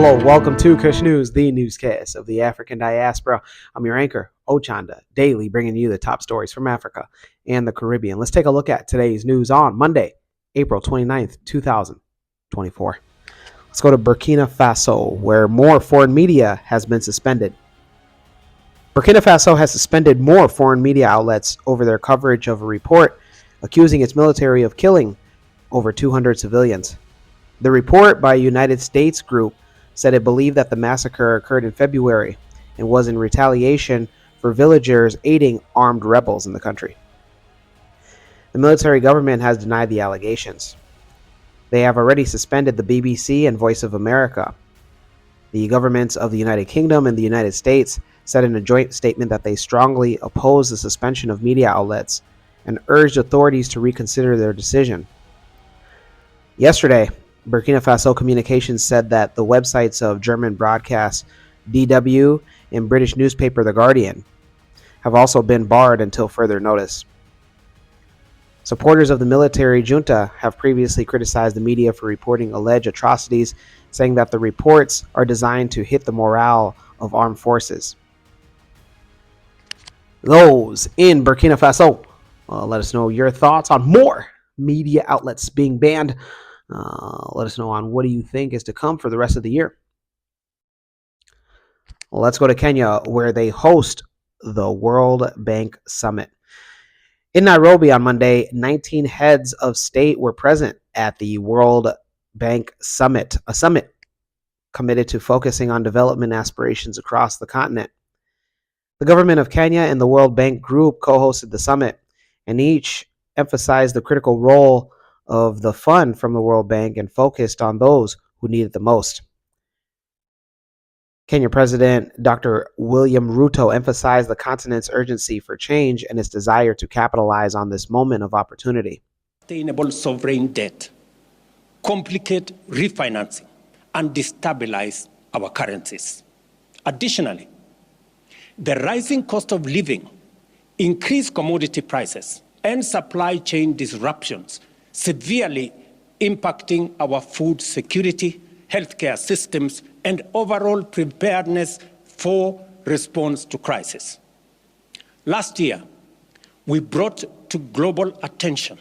Hello, welcome to Kush News, the newscast of the African diaspora. I'm your anchor, Ochanda, daily bringing you the top stories from Africa and the Caribbean. Let's take a look at today's news on Monday, April 29th, 2024. Let's go to Burkina Faso, where more foreign media has been suspended. Burkina Faso has suspended more foreign media outlets over their coverage of a report accusing its military of killing over 200 civilians. The report by a United States group said it believed that the massacre occurred in February and was in retaliation for villagers aiding armed rebels in the country. The military government has denied the allegations. They have already suspended the BBC and Voice of America. The governments of the United Kingdom and the United States said in a joint statement that they strongly oppose the suspension of media outlets and urged authorities to reconsider their decision. Yesterday, Burkina Faso Communications said that the websites of German broadcast DW and British newspaper The Guardian have also been barred until further notice. Supporters of the military junta have previously criticized the media for reporting alleged atrocities, saying that the reports are designed to hit the morale of armed forces. Those in Burkina Faso, let us know your thoughts on more media outlets being banned. Let us know on what do you think is to come for the rest of the year. Well, let's go to Kenya, where they host the World Bank Summit. In Nairobi on Monday, 19 heads of state were present at the World Bank Summit, a summit committed to focusing on development aspirations across the continent. The government of Kenya and the World Bank Group co-hosted the summit, and each emphasized the critical role of the fund from the World Bank and focused on those who need it the most. Kenya President Dr. William Ruto emphasized the continent's urgency for change and its desire to capitalize on this moment of opportunity. Sustainable sovereign debt, complicate refinancing, and destabilize our currencies. Additionally, the rising cost of living, increased commodity prices, and supply chain disruptions severely impacting our food security, healthcare systems, and overall preparedness for response to crisis. Last year, we brought to global attention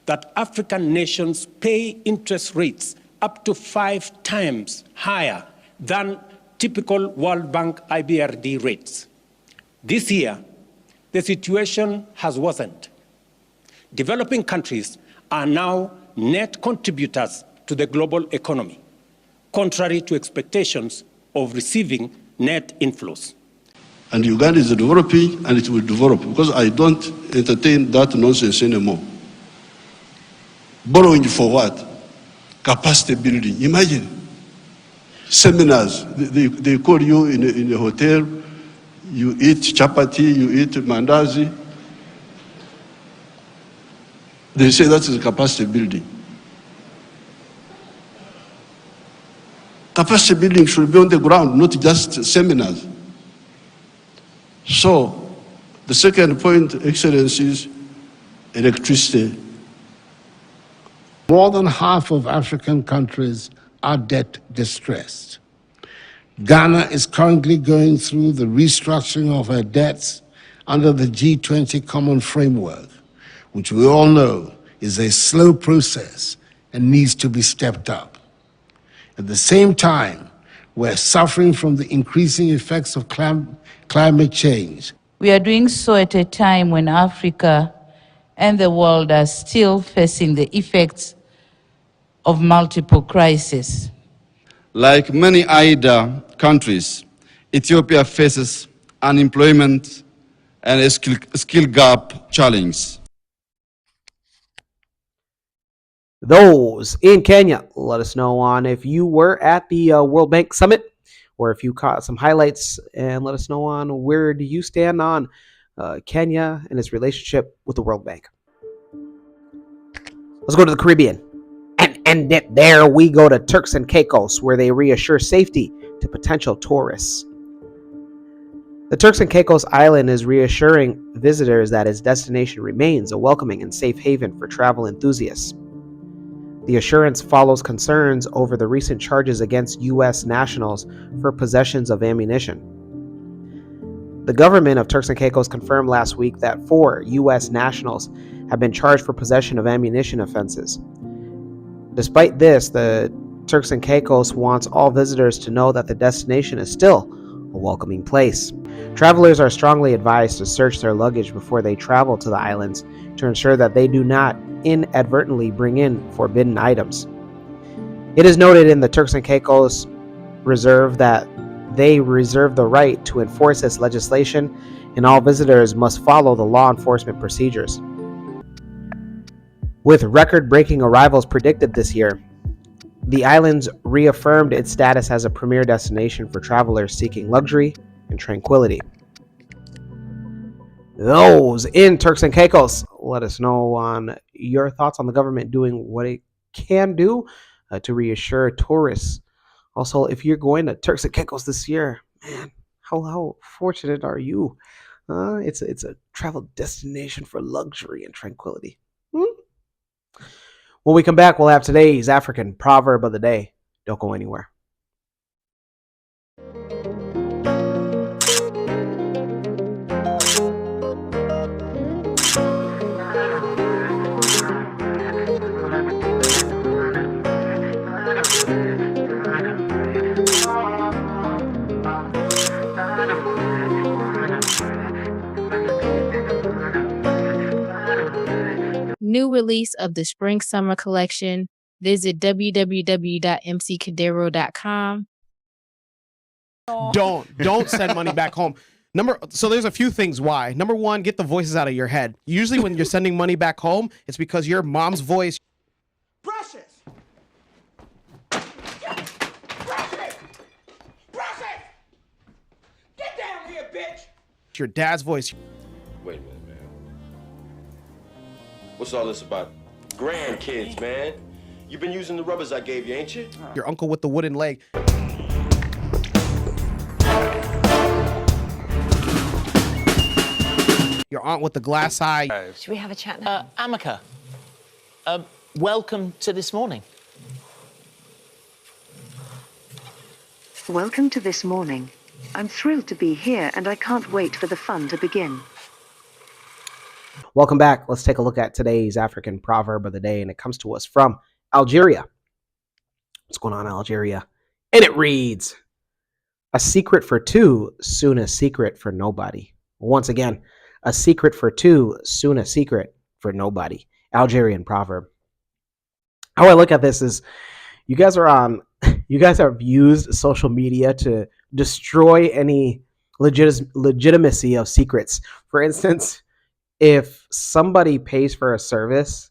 that African nations pay interest rates up to 5 times higher than typical World Bank IBRD rates. This year, the situation has worsened. Developing countries are now net contributors to the global economy, contrary to expectations of receiving net inflows. And Uganda is developing, and it will develop, because I don't entertain that nonsense anymore. Borrowing for what? Capacity building. Imagine seminars. They call you in a hotel, you eat chapati, you eat mandazi. They say that is capacity building. Capacity building should be on the ground, not just seminars. So, the second point, Excellencies, electricity. More than half of African countries are debt distressed. Ghana is currently going through the restructuring of her debts under the G20 Common Framework, which we all know is a slow process and needs to be stepped up. At the same time, we're suffering from the increasing effects of climate change. We are doing so at a time when Africa and the world are still facing the effects of multiple crises. Like many IDA countries, Ethiopia faces unemployment and a skill gap challenge. Those in Kenya, let us know on if you were at the World Bank Summit or if you caught some highlights, and let us know on where do you stand on Kenya and its relationship with the World Bank. Let's go to the Caribbean. And there we go to Turks and Kos, where they reassure safety to potential tourists. The Turks and Kos island is reassuring visitors that its destination remains a welcoming and safe haven for travel enthusiasts. The assurance follows concerns over the recent charges against U.S. nationals for possessions of ammunition. The government of Turks and Caicos confirmed last week that 4 U.S. nationals have been charged for possession of ammunition offenses. Despite this, the Turks and Caicos wants all visitors to know that the destination is still a welcoming place. Travelers are strongly advised to search their luggage before they travel to the islands to ensure that they do not inadvertently bring in forbidden items. It is noted in the Turks and Caicos Reserve that they reserve the right to enforce this legislation, and all visitors must follow the law enforcement procedures. With record-breaking arrivals predicted this year, the islands reaffirmed its status as a premier destination for travelers seeking luxury and tranquility. Those in Turks and Caicos, let us know on your thoughts on the government doing what it can do to reassure tourists. Also, if you're going to Turks and Caicos this year, man, how fortunate are you? It's a travel destination for luxury and tranquility. When we come back, we'll have today's African proverb of the day. Don't go anywhere. New release of the Spring Summer Collection. Visit www.mckadero.com. Don't send money back home. So there's a few things why. Number one, get the voices out of your head. Usually when you're sending money back home, it's because your mom's voice. Precious! Precious! Precious! Get down here, bitch! Your dad's voice. Wait a minute, man. What's all this about grandkids, man? You've been using the rubbers I gave you, ain't you? Your uncle with the wooden leg. Your aunt with the glass eye. Should we have a chat now? Amika, welcome to This Morning. Welcome to This Morning. I'm thrilled to be here and I can't wait for the fun to begin. Welcome back. Let's take a look at today's African proverb of the day, and it comes to us from Algeria. What's going on, Algeria? And it reads, a secret for two, soon a secret for nobody. Once again, a secret for two, soon a secret for nobody. Algerian proverb. How I look at this is you guys have used social media to destroy any legitimacy of secrets. For instance, if somebody pays for a service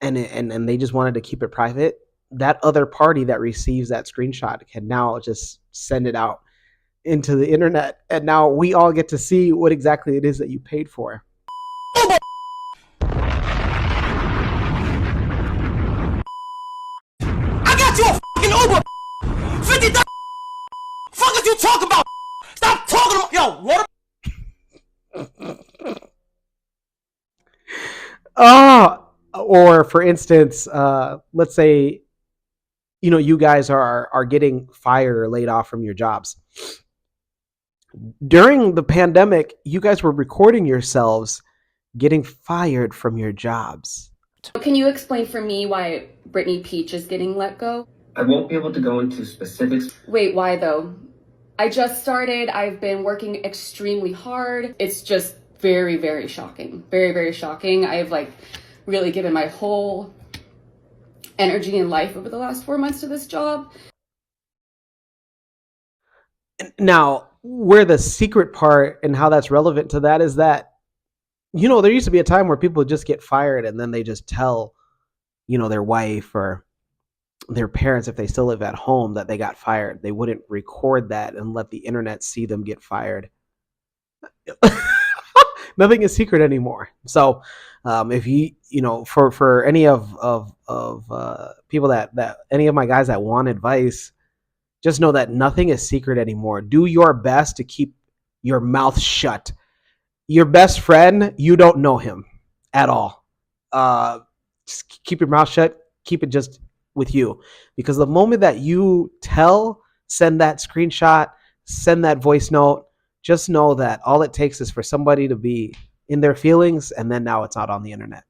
and they just wanted to keep it private, that other party that receives that screenshot can now just send it out into the internet, and now we all get to see what exactly it is that you paid for. I got you a fucking Uber! $50! Fuck what you talk about! Stop talking about— Yo, what? Or for instance, let's say, you guys are getting fired or laid off from your jobs. During the pandemic, you guys were recording yourselves getting fired from your jobs. Can you explain for me why Brittany Peach is getting let go? I won't be able to go into specifics. Wait, why though? I just started. I've been working extremely hard. It's just very, very shocking. Very, very shocking. I've really given my whole energy and life over the last 4 months to this job. Now, where the secret part and how that's relevant to that is that, there used to be a time where people would just get fired and then they just tell, their wife or their parents, if they still live at home, that they got fired. They wouldn't record that and let the internet see them get fired. Nothing is secret anymore. So if for any of people that any of my guys that want advice, just know that nothing is secret anymore. Do your best to keep your mouth shut. Your best friend, you don't know him at all. Just keep your mouth shut. keep it just with you, because the moment that you send that screenshot, send that voice note, just know that all it takes is for somebody to be in their feelings, and then now it's out on the internet.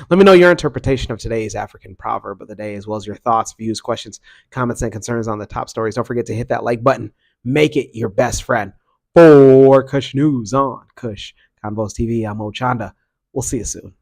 Let me know your interpretation of today's African proverb of the day, as well as your thoughts, views, questions, comments, and concerns on the top stories. Don't forget to hit that like button. Make it your best friend. For Kush News on Kush Convos TV, I'm Ochanda. We'll see you soon.